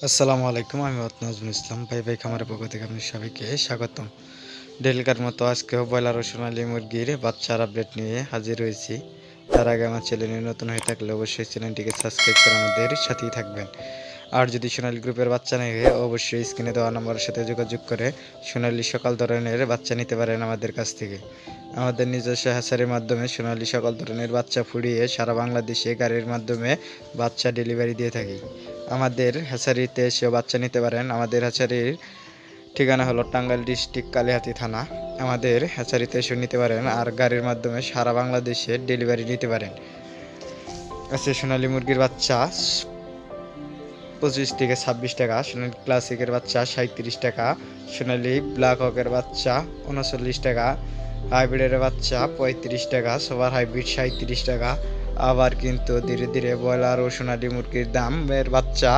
আসসালামু আলাইকুম। আমি নাজমুল ইসলাম। ভাই খামারের পক্ষ থেকে আপনাদের সবাইকে স্বাগতম। ডেলিকার মতো আজকেও ব্রয়লার ও সোনালী মুরগির বাচ্চার আপডেট নিয়ে হাজির হয়েছি। তার আগে আমার চ্যানেলে নতুন হয়ে থাকলে অবশ্যই চ্যানেলটিকে সাবস্ক্রাইব করে আমাদের সাথেই থাকবেন। আর যদি সোনালী গ্রুপের বাচ্চা নেই অবশ্যই স্ক্রিনে দেওয়া নম্বরের সাথে যোগাযোগ করে সোনালী সকল ধরনের বাচ্চা নিতে পারেন আমাদের কাছ থেকে। আমাদের নিজস্ব হ্যাচারির মাধ্যমে সোনালী সকল ধরনের বাচ্চা ফুটিয়ে সারা বাংলাদেশে গাড়ির মাধ্যমে বাচ্চা ডেলিভারি দিয়ে থাকি। আমাদের হ্যাচারিতে এসেও বাচ্চা নিতে পারেন। আমাদের হ্যাচারির ঠিকানা হলো টাঙ্গাইল ডিস্ট্রিক্ট কালিহাতী থানা। আমাদের হ্যাচারিতে এসেও নিতে পারেন আর গাড়ির মাধ্যমে সারা বাংলাদেশে ডেলিভারি নিতে পারেন। আছে সোনালী মুরগির বাচ্চা 25 থেকে 26 টাকা, সোনালী ক্লাসিকের বাচ্চা 37 টাকা, সোনালী ব্ল্যাক হকের বাচ্চা 39 টাকা, হাইব্রিডের বাচ্চা 35 টাকা, সুপার হাইব্রিড 37 টাকা। আবার কিন্তু ধীরে ধীরে ব্রয়লার ও সোনালী মুরগির দামের বাচ্চা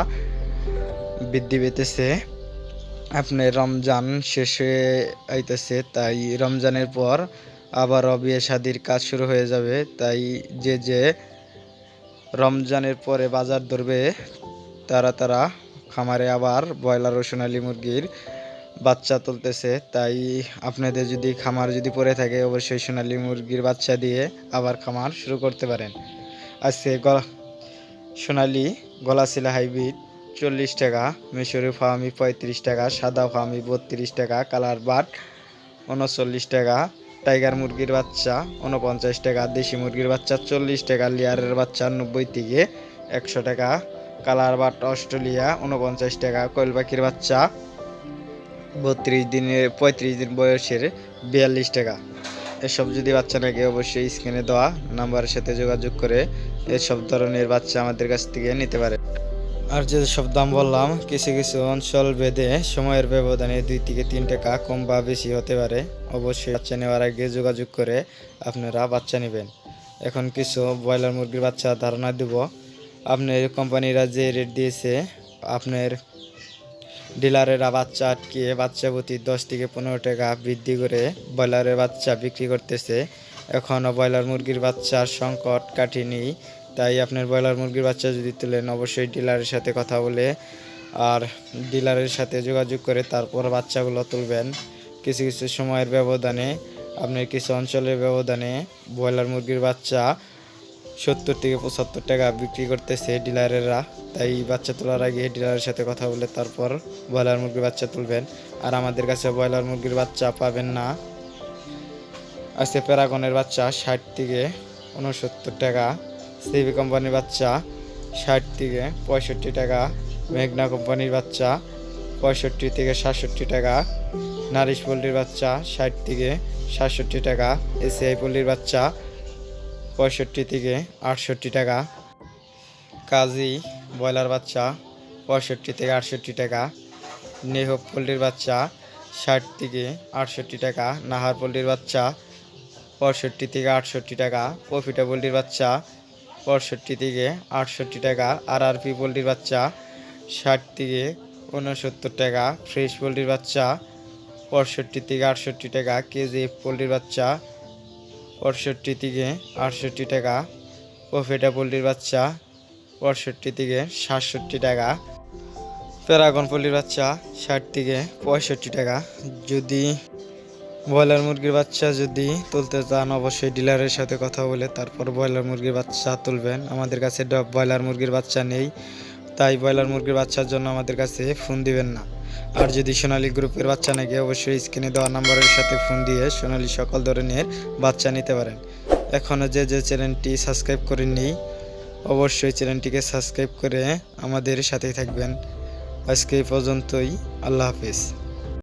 বৃদ্ধি পেতেছে। আপনার রমজান শেষে আইতেছে, তাই রমজানের পর আবারও বিয়ে শাদির কাজ শুরু হয়ে যাবে। তাই যে রমজানের পরে বাজার ধরবে তারা খামারে আবার ব্রয়লার ও সোনালী মুরগির বাচ্চা তুলতেছে। তাই আপনাদের যদি খামার পড়ে থাকে অবশ্যই সোনালী মুরগির বাচ্চা দিয়ে আবার খামার শুরু করতে পারেন। আজকে সোনালী গলাশিলা হাইব্রিড 40 টাকা, মিশরি ফার্মি 35 টাকা, সাদা ফার্মি 32 টাকা, কালার বাট 39 টাকা, টাইগার মুরগির বাচ্চা 49 টাকা, দেশি মুরগির বাচ্চা 40 টাকা, লেয়ারের বাচ্চা 90 থেকে 100 টাকা, কালার বাট অস্ট্রেলিয়া 49 টাকা, কোয়েল পাখির বাচ্চা 35 দিন বয়সের 42 টাকা। এসব যদি বাচ্চা লাগে অবশ্যই স্ক্রিনে দেওয়া নাম্বারের সাথে যোগাযোগ করে এসব ধরনের বাচ্চা আমাদের কাছ থেকে নিতে পারে। আর যে সব দাম বললাম কিছু কিছু অঞ্চল ভেদে সময়ের ব্যবধানে 2 থেকে 3 টাকা কম বা বেশি হতে পারে। অবশ্যই বাচ্চা নেওয়ার আগে যোগাযোগ করে আপনারা বাচ্চা নেবেন। এখন কিছু ব্রয়লার মুরগির বাচ্চা ধারণা দেব। আপনার কোম্পানিরা যে রেট দিয়েছে, আপনার ডিলারেরা বাচ্চা আটকিয়ে বাচ্চা প্রতি 10 থেকে 15 টাকা বৃদ্ধি করে ব্রয়লারের বাচ্চা বিক্রি করতেছে। এখনও ব্রয়লার মুরগির বাচ্চার সংকট কাটেনি। তাই আপনার ব্রয়লার মুরগির বাচ্চা যদি তুলেন অবশ্যই ডিলারের সাথে কথা বলে আর ডিলারের সাথে যোগাযোগ করে তারপর বাচ্চাগুলো তুলবেন। কিছু কিছু সময়ের ব্যবধানে আপনার কিছু অঞ্চলের ব্যবধানে ব্রয়লার মুরগির বাচ্চা 70 থেকে 75 টাকা বিক্রি করতেছে ডিলারেরা। তাই বাচ্চা তোলার আগে ডিলারের সাথে কথা বলে তারপর ব্রয়লার মুরগির বাচ্চা তুলবেন। আর আমাদের কাছে ব্রয়লার মুরগির বাচ্চা পাবেন না। আছে প্যারাগনের বাচ্চা 60 থেকে 69 টাকা, সিবি কোম্পানির বাচ্চা 60 থেকে 65 টাকা, মেঘনা কোম্পানির বাচ্চা 65 থেকে 67 টাকা, নারিশ পোল্ট্রির বাচ্চা 60 থেকে 67 টাকা, এসিআই পোল্ট্রির বাচ্চা 65 থেকে 68 টাকা, কাজী ব্রয়লার বাচ্চা 65 থেকে 68 টাকা, নেহব পোল্ট্রির বাচ্চা 60 থেকে 68 টাকা, নাহার পোল্ট্রির বাচ্চা 65 থেকে 68 টাকা, প্রফিটা পোল্ট্রির বাচ্চা 65 থেকে 68 টাকা, আরআরপি পোল্ট্রির বাচ্চা 60 থেকে 69 টাকা, ফ্রেশ পোল্ট্রির বাচ্চা 65 থেকে 68 টাকা, কেজিএফ পোল্ট্রির বাচ্চা 65 থেকে 68 টাকা, প্রফিটা পোল্ট্রির বাচ্চা 65 থেকে 67 টাকা, প্যারাগন পোল্ট্রির বাচ্চা 60 থেকে 65 টাকা। যদি ব্রয়লার মুরগির বাচ্চা তুলতে চান অবশ্যই ডিলারের সাথে কথা বলে তারপর ব্রয়লার মুরগির বাচ্চা তুলবেন। আমাদের কাছে ব্রয়লার মুরগির বাচ্চা নেই, তাই ব্রয়লার মুরগির বাচ্চার জন্য আমাদের কাছে ফোন দিবেন না। আর যদি সোনালী গ্রুপের বাচ্চা নাকি অবশ্যই স্ক্রিনে দেওয়া নাম্বারের সাথে ফোন দিয়ে সোনালী সকল ধরনের বাচ্চা নিতে পারেন। এখনও যে চ্যানেলটি সাবস্ক্রাইব করেননি অবশ্যই চ্যানেলটিকে সাবস্ক্রাইব করে আমাদের সাথেই থাকবেন। আজকে এই পর্যন্তই। আল্লাহ হাফেজ।